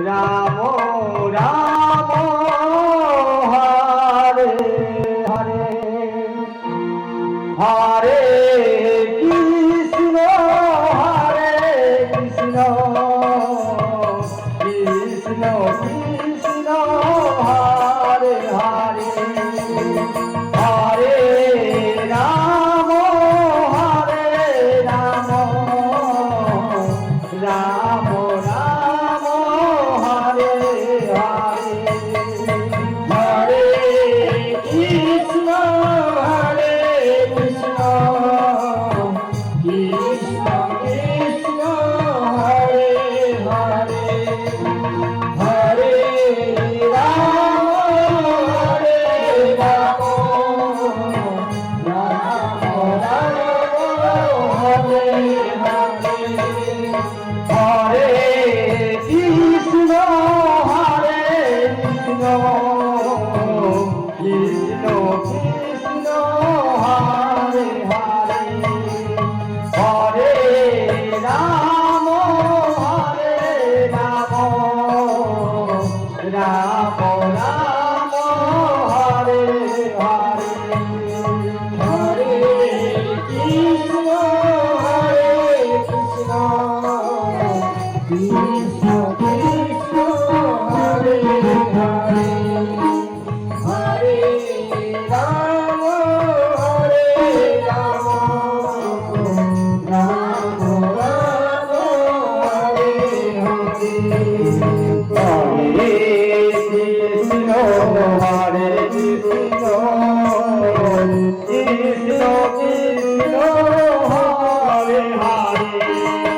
Ram Ram Hare Hare Hare Krishna Krishna Krishna Krishna Hare Hare Hare Ram Ram Ram Ram Hare Hare Hare Krishna Krishna Krishna Krishna Hare Hare Hare Ram Ram Hare Hare Hare Krishna Krishna Krishna Krishna Hare Hare Hare Ram Ram Ram Hare Hare Hare Krishna Krishna Krishna Krishna Hare Hare Hare Ram Ram Ram Ram Hare Hare Hare Krishna Hare Krishna Krishna Krishna Hare Hare